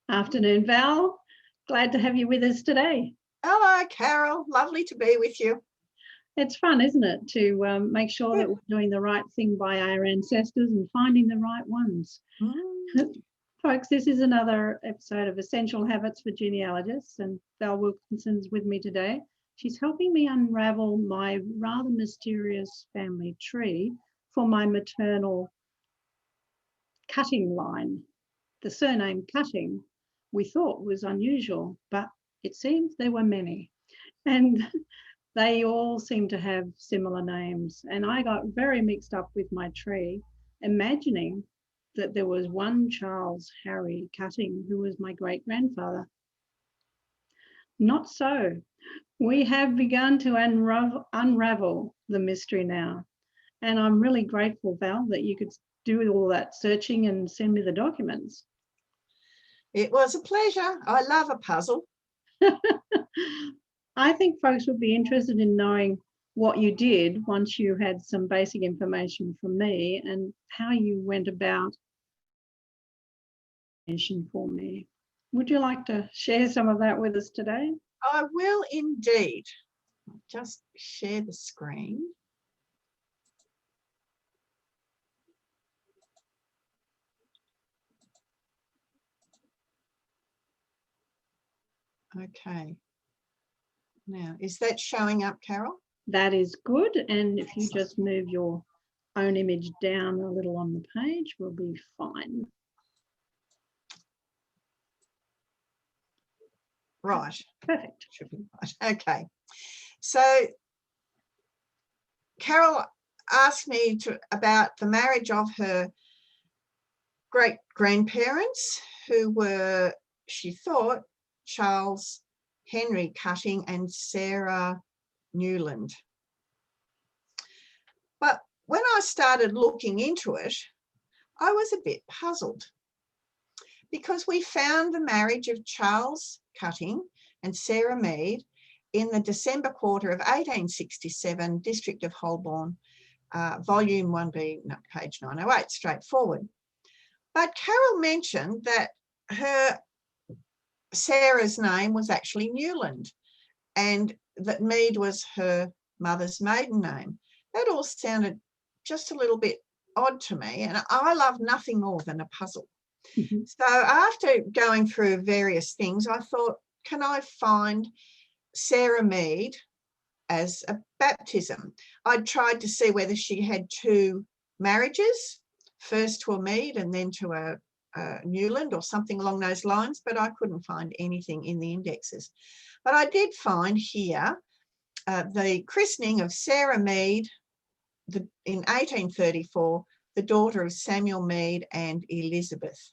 Afternoon, Val. Glad to have you with us today. Hello, Carol. Lovely to be with you. It's fun, isn't it, to make sure that Good. we're doing the right thing by our ancestors and finding the right ones. Folks, this is another episode of Essential Habits for Genealogists, and Val Wilkinson's with me today. She's helping me unravel my rather mysterious family tree for my maternal Cutting line. The surname Cutting we thought was unusual, but it seems there were many. And they all seem to have similar names. And I got very mixed up with my tree, imagining that there was one Charles Harry Cutting who was my great-grandfather. Not so. We have begun to unravel the mystery now. And I'm really grateful, Val, that you could do all that searching and send me the documents. It was a pleasure. I love a puzzle. I think folks would be interested in knowing what you did once you had some basic information from me and how you went about information for me. Would you like to share some of that with us today? I will indeed. Just share the screen. Okay. Now, is that showing up, Carol? That is good. And if you just move your own image down a little on the page, we'll be fine. Right. Perfect. Should be right. Okay. So Carol asked me about the marriage of her great-grandparents, who were, she thought, Charles Henry Cutting and Sarah Newland. But when I started looking into it, I was a bit puzzled, because we found the marriage of Charles Cutting and Sarah Mead in the December quarter of 1867, District of Holborn, Volume 1B, no, page 908, straightforward. But Carol mentioned that Sarah's name was actually Newland, and that Mead was her mother's maiden name. That all sounded just a little bit odd to me, and I love nothing more than a puzzle. So after going through various things, I thought, can I find Sarah Mead as a baptism? I'd tried to see whether she had two marriages, first to a Mead and then to a Newland or something along those lines, but I couldn't find anything in the indexes. But I did find here the christening of Sarah Mead in 1834, the daughter of Samuel Mead and Elizabeth.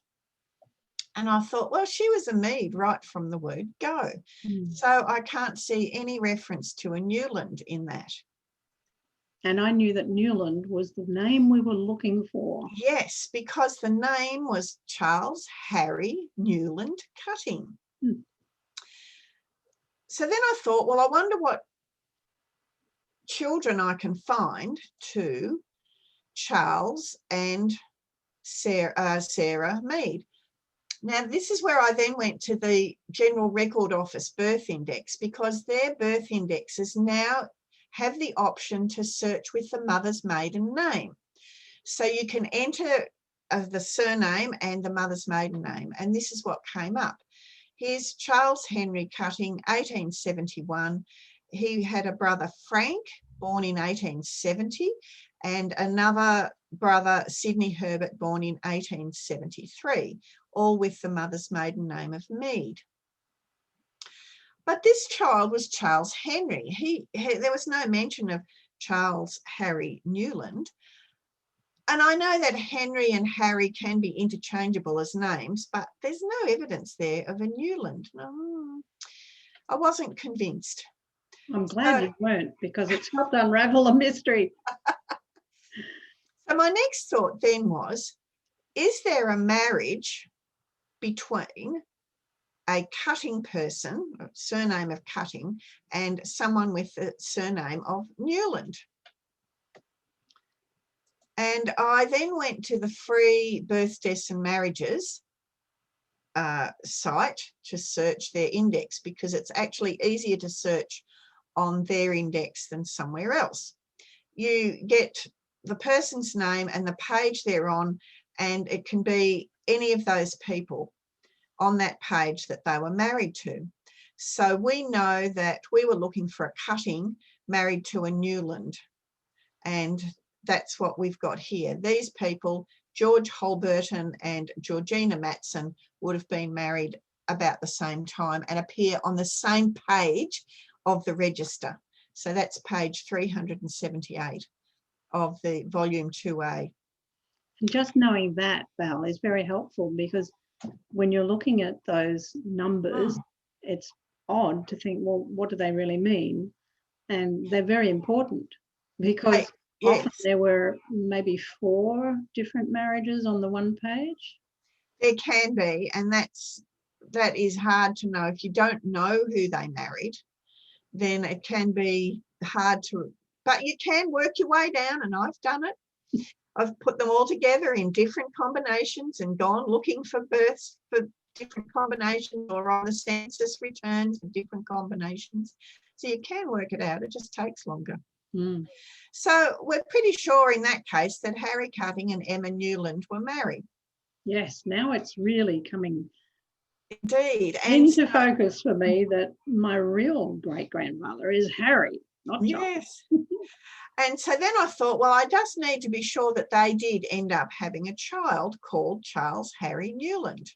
And I thought, well, she was a Mead right from the word go. So I can't see any reference to a Newland in that. And I knew that Newland was the name we were looking for. Yes, because the name was Charles Harry Newland Cutting. So then I thought, well, I wonder what children I can find to Charles and Sarah Mead. Now, this is where I then went to the General Record Office birth index, because their birth indexes now have the option to search with the mother's maiden name. So you can enter the surname and the mother's maiden name, and this is what came up. Here's Charles Henry Cutting, 1871. He had a brother, Frank, born in 1870, and another brother, Sidney Herbert, born in 1873, all with the mother's maiden name of Mead. But this child was Charles Henry. There was no mention of Charles Harry Newland. And I know that Henry and Harry can be interchangeable as names, but there's no evidence there of a Newland. No, I wasn't convinced. I'm glad you weren't, because it's helped unravel a mystery. So my next thought then was, is there a marriage between a Cutting person, a surname of Cutting, and someone with the surname of Newland? And I then went to the free birth, deaths and marriages site to search their index, because it's actually easier to search on their index than somewhere else. You get the person's name and the page they're on, and it can be any of those people on that page that they were married to. So we know that we were looking for a Cutting married to a Newland, and that's what we've got here. These people, George Holberton and Georgina Matson, would have been married about the same time and appear on the same page of the register. So that's page 378 of the volume 2A. And just knowing that, Val, is very helpful, because when you're looking at those numbers, it's odd to think, well, what do they really mean? And they're very important, because often there were maybe 4 different marriages on the one page. There can be, and that is hard to know. If you don't know who they married, then it can be hard to, but you can work your way down, and I've done it. I've put them all together in different combinations and gone looking for births for different combinations, or on the census returns for different combinations. So you can work it out. It just takes longer. So we're pretty sure in that case that Harry Cutting and Emma Newland were married. Yes, now it's really coming indeed into focus for me that my real great-grandfather is Harry, not Charles. Yes. And so then I thought, well, I just need to be sure that they did end up having a child called Charles Harry Newland.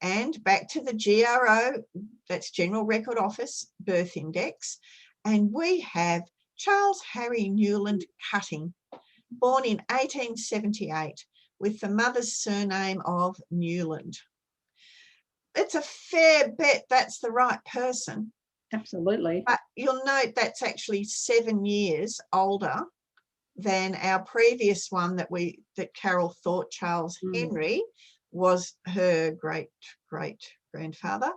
And back to the GRO, that's General Record Office birth index, and we have Charles Harry Newland Cutting, born in 1878, with the mother's surname of Newland. It's a fair bet that's the right person. Absolutely. But you'll note that's actually 7 years older than our previous one that Carol thought Charles Henry was her great-great-grandfather,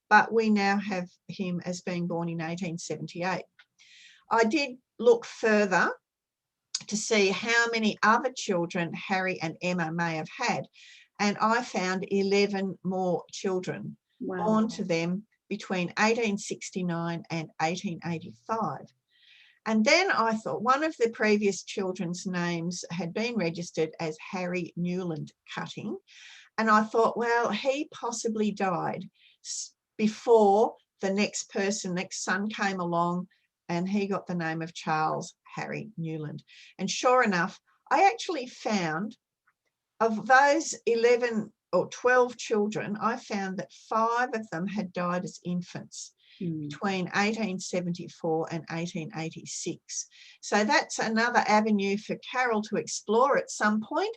but we now have him as being born in 1878. I did look further to see how many other children Harry and Emma may have had, and I found 11 more children born to them between 1869 and 1885. And then I thought one of the previous children's names had been registered as Harry Newland Cutting, and I thought, well, he possibly died before the next son came along, and he got the name of Charles Harry Newland. And sure enough, I actually found, of those 11 or 12 children, I found that 5 of them had died as infants between 1874 and 1886. So that's another avenue for Carol to explore at some point,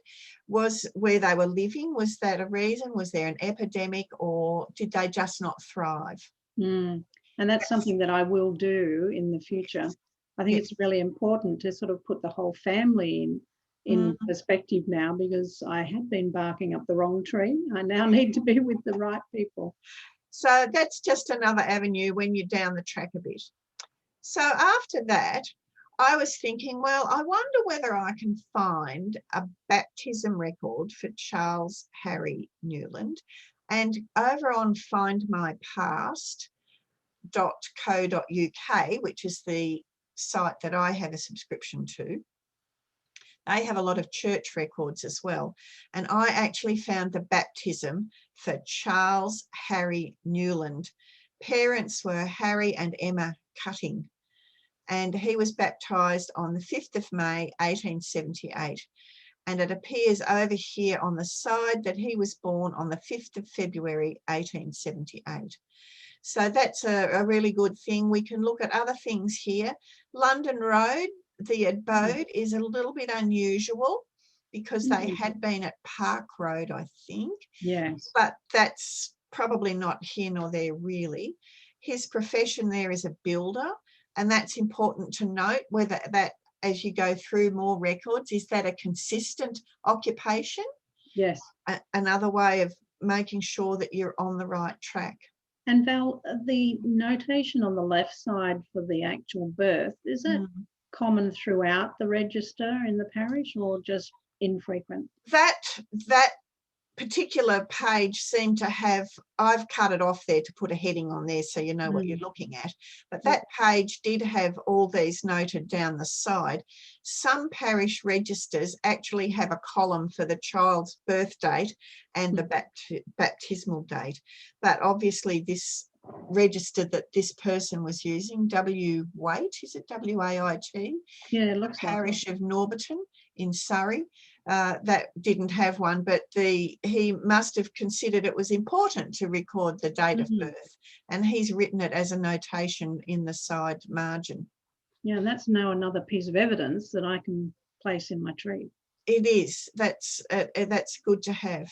was where they were living. Was that a reason? Was there an epidemic, or did they just not thrive? And that's something that I will do in the future. I think it's really important to sort of put the whole family in perspective now, because I had been barking up the wrong tree. I now need to be with the right people. So that's just another avenue when you're down the track a bit. So after that, I was thinking, well, I wonder whether I can find a baptism record for Charles Harry Newland. And over on findmypast.co.uk, which is the site that I have a subscription to, they have a lot of church records as well. And I actually found the baptism for Charles Harry Newland. Parents were Harry and Emma Cutting, and he was baptised on the 5th of May, 1878. And it appears over here on the side that he was born on the 5th of February, 1878. So that's a really good thing. We can look at other things here. London Road, the abode, is a little bit unusual because they had been at Park Road, I think. Yes. But that's probably not here nor there really. His profession there is a builder, and that's important to note, whether that, as you go through more records, is that a consistent occupation? Yes. Another way of making sure that you're on the right track. And Val, the notation on the left side for the actual birth, is it common throughout the register in the parish, or just infrequent? That particular page seemed to have, I've cut it off there to put a heading on there so you know what you're looking at, but that page did have all these noted down the side. Some parish registers actually have a column for the child's birth date and the baptismal date, but obviously this register that this person was using, Wait, is it W-A-I-T? Yeah, it looks parish of Norbiton in Surrey, that didn't have one, but he must have considered it was important to record the date of birth, and he's written it as a notation in the side margin. Yeah, and that's now another piece of evidence that I can place in my tree. It is. That's good to have.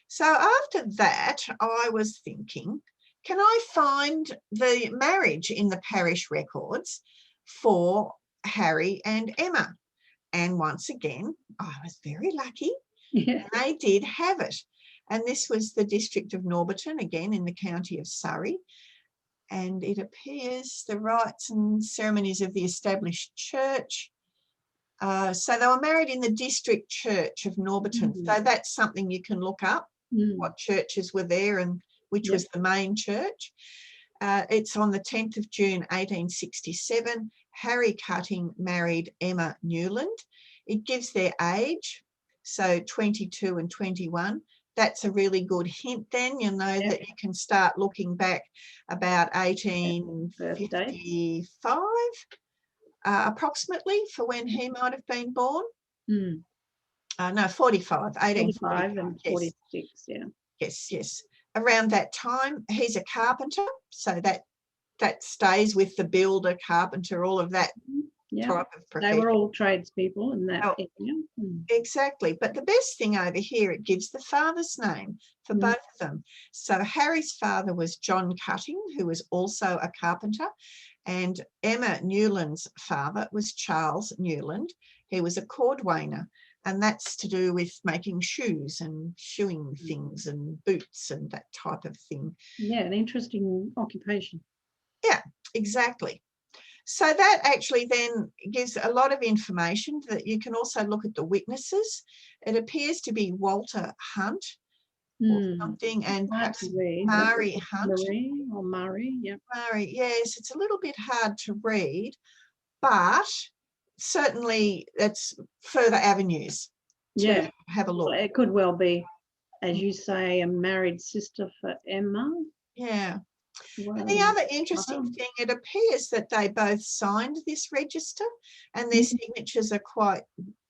So after that, I was thinking, can I find the marriage in the parish records for Harry and Emma? And once again, I was very lucky. Yeah. They did have it. And this was the district of Norbiton, again in the county of Surrey. And it appears the rites and ceremonies of the established church. So they were married in the district church of Norbiton. So that's something you can look up, what churches were there and which was the main church. It's on the 10th of June, 1867. Harry Cutting married Emma Newland. It gives their age, so 22 and 21. That's a really good hint then. You'll know that you can start looking back about 1855, approximately, for when he might have been born. No, 45, 1845. And 46, Yes. Around that time, he's a carpenter, so that stays with the builder, carpenter, all of that type of profession. They were all tradespeople in that area. Exactly. But the best thing over here, it gives the father's name for both of them. So Harry's father was John Cutting, who was also a carpenter, and Emma Newland's father was Charles Newland. He was a cordwainer, and that's to do with making shoes and shoeing things and boots and that type of thing. Yeah, an interesting occupation. Yeah, exactly. So that actually then gives a lot of information that you can also look at the witnesses. It appears to be Walter Hunt or something, and perhaps Murray Hunt. Murray, Murray, yes, it's a little bit hard to read, but certainly it's further avenues to have a look. Well, it could well be, as you say, a married sister for Emma. Yeah. Well, and the other interesting thing, it appears that they both signed this register and their signatures are quite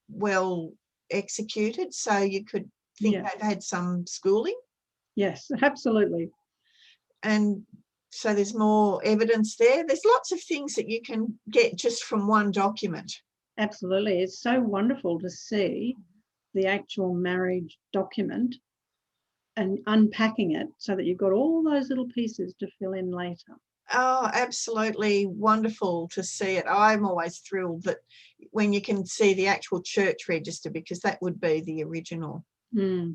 well executed. So you could think they've had some schooling. Yes, absolutely. And so there's more evidence there. There's lots of things that you can get just from one document. Absolutely. It's so wonderful to see the actual marriage document and unpacking it so that you've got all those little pieces to fill in later. Oh, absolutely wonderful to see it. I'm always thrilled that when you can see the actual church register, because that would be the original. I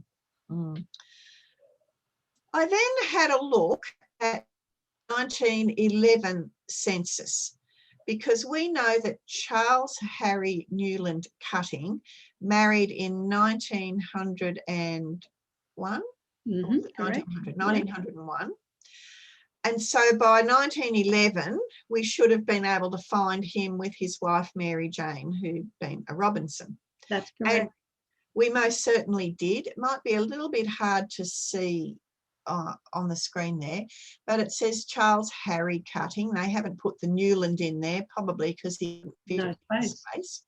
then had a look at 1911 census, because we know that Charles Harry Newland Cutting married in 1901. 1901. And so by 1911, we should have been able to find him with his wife, Mary Jane, who'd been a Robinson. That's correct. And we most certainly did. It might be a little bit hard to see on the screen there, but it says Charles Harry Cutting. They haven't put the Newland in there, probably because he didn't fit space.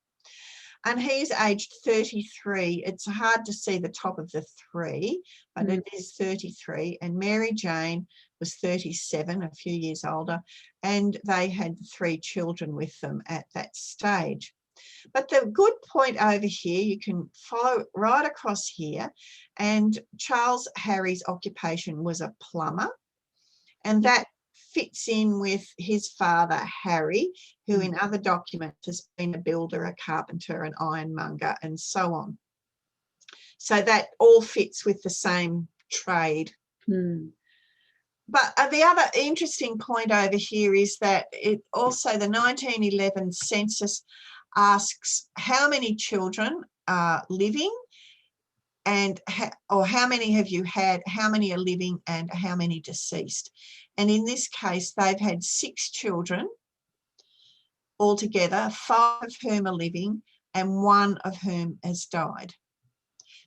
And he's aged 33. It's hard to see the top of the 3, but it is 33. And Mary Jane was 37, a few years older, and they had 3 children with them at that stage. But the good point over here, you can follow right across here, and Charles Harry's occupation was a plumber, and that fits in with his father, Harry, who in other documents has been a builder, a carpenter, an ironmonger, and so on. So that all fits with the same trade. But the other interesting point over here is that it also, the 1911 census asks how many children are living and or how many have you had, how many are living, and how many deceased. And in this case, they've had 6 children altogether, 5 of whom are living and 1 of whom has died.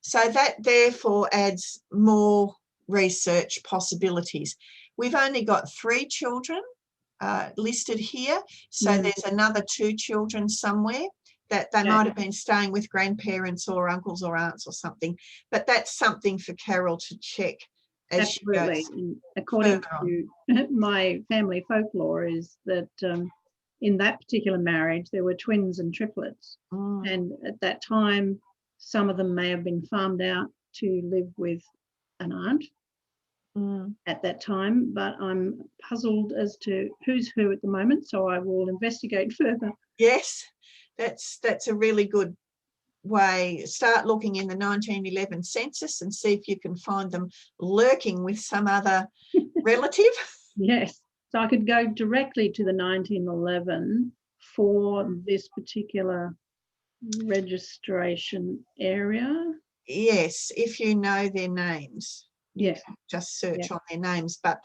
So that therefore adds more research possibilities. We've only got 3 children listed here, so there's another 2 children somewhere that they might have been staying with grandparents or uncles or aunts or something, but that's something for Carol to check as she goes. According to my family folklore is that in that particular marriage there were twins and triplets, and at that time some of them may have been farmed out to live with an aunt at that time, but I'm puzzled as to who's who at the moment, so I will investigate further. Yes, that's a really good way. Start looking in the 1911 census and see if you can find them lurking with some other relative. Yes, so I could go directly to the 1911 for this particular registration area. Yes, if you know their names. Yes. Just search on their names, but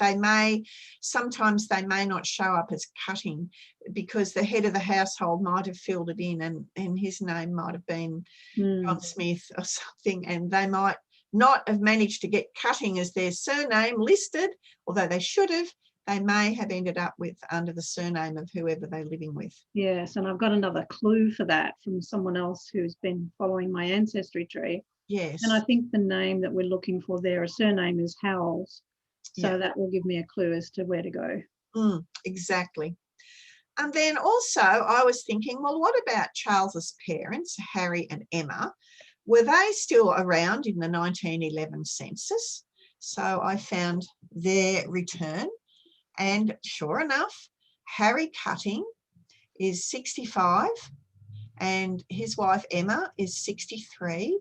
sometimes they may not show up as cutting because the head of the household might have filled it in and his name might have been John Smith or something, and they might not have managed to get cutting as their surname listed, although they should have. They may have ended up with under the surname of whoever they're living with. Yes, and I've got another clue for that from someone else who's been following my ancestry tree. Yes. And I think the name that we're looking for there, a surname is Howells. So that will give me a clue as to where to go. Exactly. And then also I was thinking, well, what about Charles's parents, Harry and Emma? Were they still around in the 1911 census? So I found their return, and sure enough, Harry Cutting is 65 and his wife Emma is 63,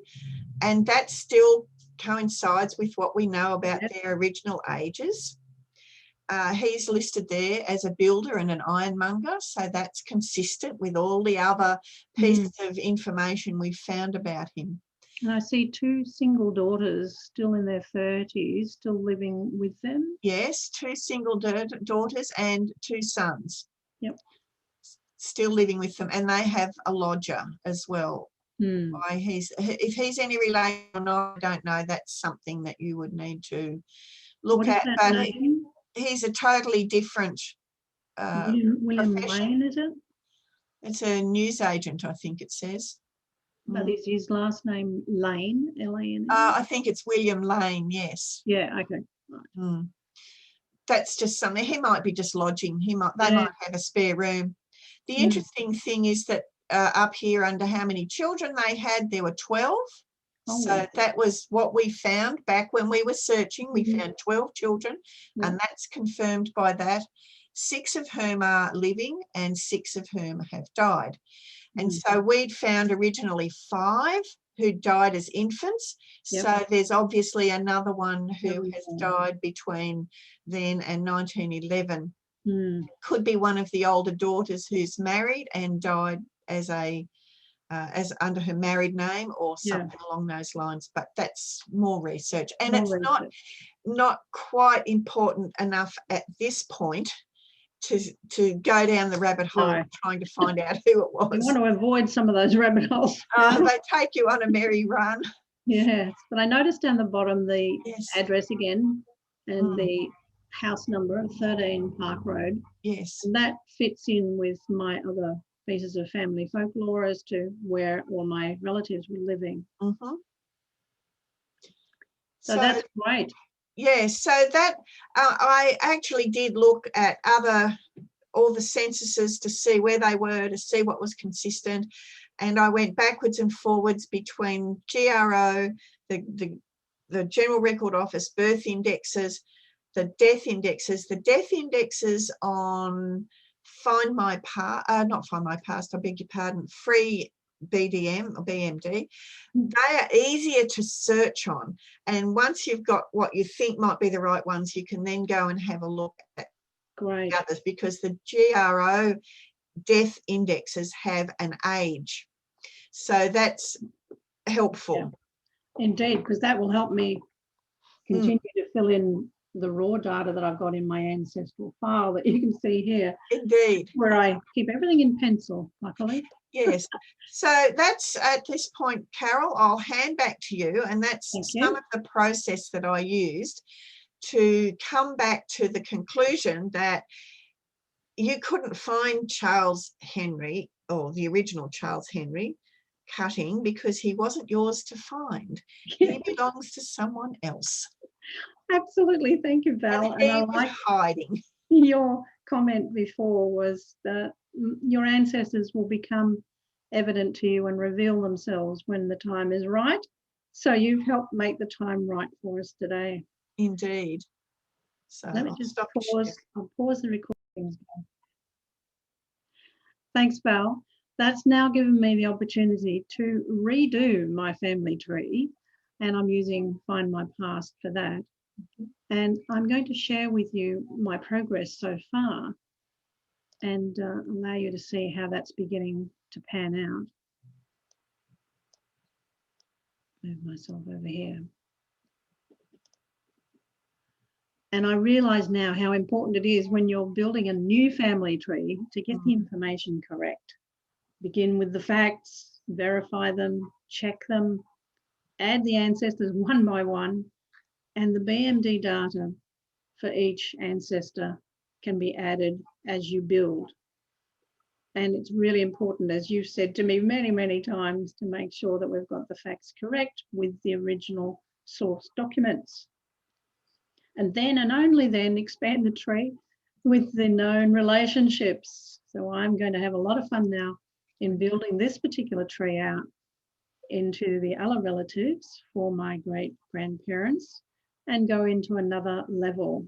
and that still coincides with what we know about their original ages. He's listed there as a builder and an ironmonger, so that's consistent with all the other pieces of information we've found about him. And I see 2 single daughters still in their 30s, still living with them. Yes, 2 single daughters and 2 sons. Yep. Still living with them, and they have a lodger as well. If he's any relation or not, I don't know. That's something that you would need to look at. But he's a totally different William profession. Lane, is it? It's a newsagent, I think it says. But is his last name Lane, L-A-N-E? I think it's William Lane, yes. Yeah, okay. Right. That's just something. He might be just lodging. They might have a spare room. The interesting thing is that up here under how many children they had, there were 12. So that was what we found back when we were searching. We found 12 children, and that's confirmed by that, 6 of whom are living and 6 of whom have died. And so we'd found originally 5 who died as infants. So there's obviously another one who has died between then and 1911. Could be one of the older daughters who's married and died as under her married name or something along those lines, but that's more research, and it's not quite important enough at this point to go down the rabbit hole trying to find out who it was. You want to avoid some of those rabbit holes. They take you on a merry run. Yes, but I noticed down the bottom the address again and the house number, 13 Park Road. Yes. And that fits in with my other pieces of family folklore as to where all my relatives were living. So that's great. Yes, so that I actually did look at all the censuses to see where they were, to see what was consistent, and I went backwards and forwards between GRO, the General Record Office birth indexes, the death indexes on Find My Past, not Find My Past, I beg your pardon, Free BDM or BMD. They are easier to search on, and once you've got what you think might be the right ones, you can then go and have a look at the others, because the GRO death indexes have an age, so that's helpful. Indeed, because that will help me continue to fill in the raw data that I've got in my ancestral file that you can see here. Indeed. Where I keep everything in pencil, luckily. Yes. So that's at this point, Carol, I'll hand back to you. And that's some of the process that I used to come back to the conclusion that you couldn't find Charles Henry, or the original Charles Henry, Cutting, because he wasn't yours to find. He belongs to someone else. Absolutely. Thank you, Val. And I like hiding. Your comment before was that your ancestors will become evident to you and reveal themselves when the time is right. So you've helped make the time right for us today. Indeed. So let me just pause. I'll pause the recording. Thanks, Val. That's now given me the opportunity to redo my family tree, and I'm using Find My Past for that. And I'm going to share with you my progress so far and allow you to see how that's beginning to pan out. Move myself over here. And I realise now how important it is when you're building a new family tree to get the information correct. Begin with the facts, verify them, check them, add the ancestors one by one, and the BMD data for each ancestor can be added as you build. And it's really important, as you've said to me many, many times, to make sure that we've got the facts correct with the original source documents. And then, and only then, expand the tree with the known relationships. So I'm going to have a lot of fun now in building this particular tree out into the other relatives for my great-grandparents and go into another level.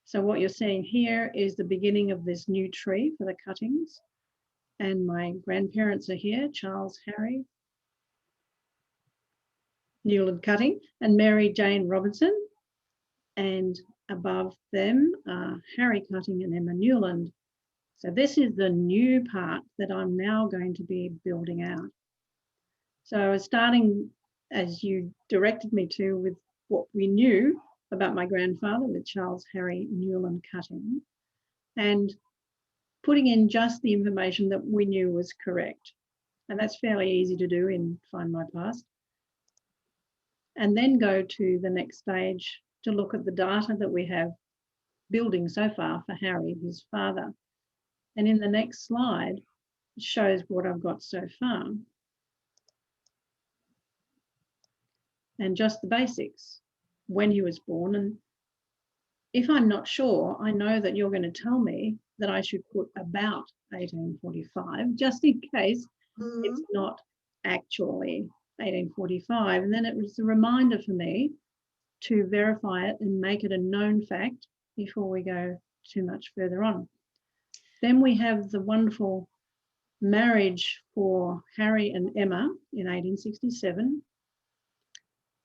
So what you're seeing here is the beginning of this new tree for the cuttings. And my grandparents are here, Charles Harry Newland Cutting and Mary Jane Robinson. And above them are Harry Cutting and Emma Newland. So this is the new part that I'm now going to be building out. So starting, as you directed me to, with what we knew about my grandfather with Charles Harry Newland Cutting, and putting in just the information that we knew was correct. And that's fairly easy to do in Find My Past. And then go to the next stage to look at the data that we have building so far for Harry, his father. And in the next slide, it shows what I've got so far. And just the basics, when he was born. And if I'm not sure, I know that you're going to tell me that I should put about 1845, just in case it's not actually 1845. And then it was a reminder for me to verify it and make it a known fact before we go too much further on. Then we have the wonderful marriage for Harry and Emma in 1867.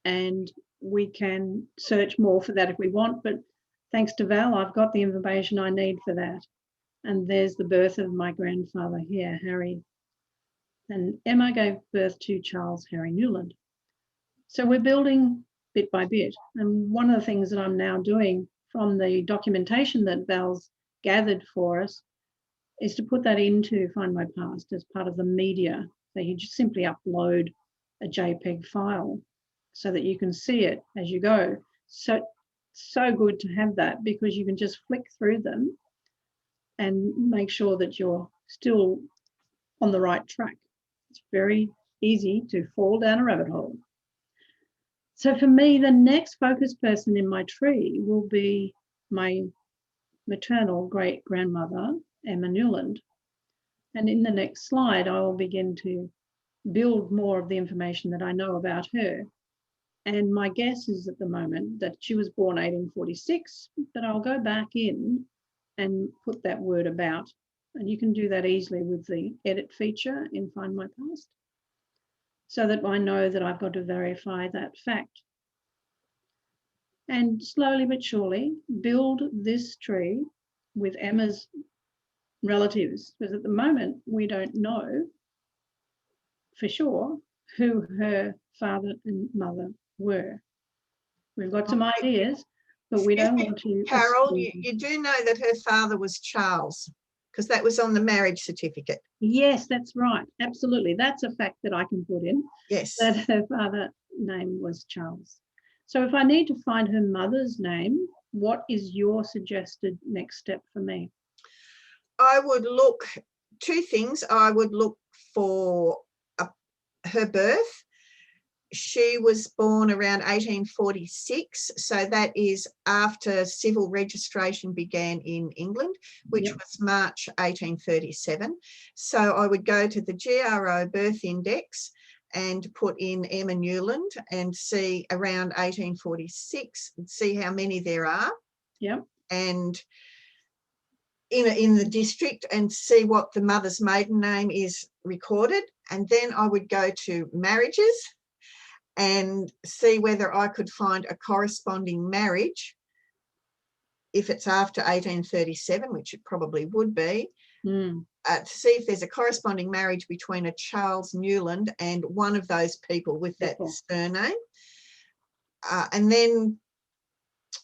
And we can search more for that if we want, but thanks to Val, I've got the information I need for that. And there's the birth of my grandfather here, Harry. And Emma gave birth to Charles Harry Newland. So we're building bit by bit. And one of the things that I'm now doing from the documentation that Val's gathered for us is to put that into Find My Past as part of the media. So you just simply upload a JPEG file so that you can see it as you go. So good to have that, because you can just flick through them and make sure that you're still on the right track. It's very easy to fall down a rabbit hole. So for me, the next focus person in my tree will be my maternal great-grandmother, Emma Newland. And in the next slide, I will begin to build more of the information that I know about her. And my guess is at the moment that she was born 1846, but I'll go back in and put that word about. And you can do that easily with the edit feature in Find My Past, so that I know that I've got to verify that fact. And slowly but surely build this tree with Emma's relatives, because at the moment we don't know for sure who her father and mother were. We've got some ideas, but we don't want to. Carol, you do know that her father was Charles, because that was on the marriage certificate. Yes, that's right. Absolutely. That's a fact that I can put in. Yes. That her father's name was Charles. So if I need to find her mother's name, what is your suggested next step for me? I would look, two things. I would look for her birth. She was born around 1846, so that is after civil registration began in England, which Yep. was March 1837. So I would go to the GRO birth index and put in Emma Newland and see around 1846 and see how many there are. Yep. And in the district, and see what the mother's maiden name is recorded. And then I would go to marriages and see whether I could find a corresponding marriage if it's after 1837, which it probably would be, to see if there's a corresponding marriage between a Charles Newland and one of those people with that surname. And then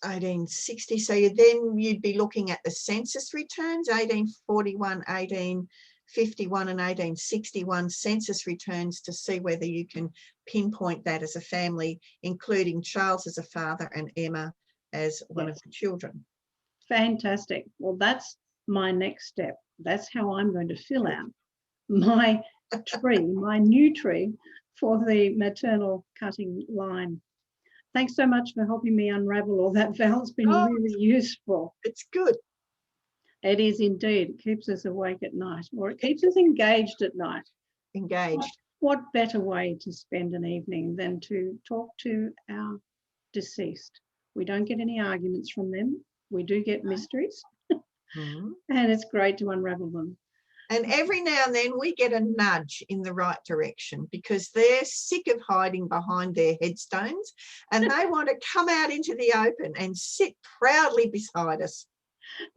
1860, so you'd be looking at the census returns, 1841, 1851 and 1861 census returns, to see whether you can pinpoint that as a family, including Charles as a father and Emma as one of the children. Fantastic. Well, that's my next step. That's how I'm going to fill out my tree, my new tree for the maternal cutting line. Thanks so much for helping me unravel all that, Val. It's been really useful. It's good. It is indeed. It keeps us awake at night, or it keeps us engaged at night. Engaged. What better way to spend an evening than to talk to our deceased? We don't get any arguments from them. We do get mysteries, and it's great to unravel them. And every now and then we get a nudge in the right direction, because they're sick of hiding behind their headstones and they want to come out into the open and sit proudly beside us.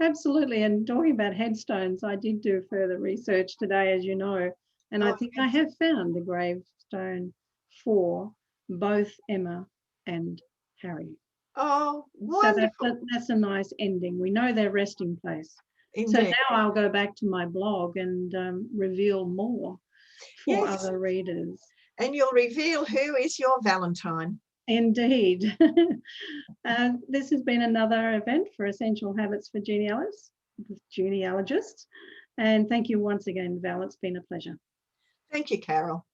Absolutely. And talking about headstones, I did do further research today, as you know, and I think I have found the gravestone for both Emma and Harry. Oh, wonderful. So that's a nice ending. We know their resting place. Indeed. So now I'll go back to my blog and reveal more for other readers. And you'll reveal who is your Valentine. Indeed. This has been another event for Essential Habits for Genealogists. And thank you once again, Val. It's been a pleasure. Thank you, Carol.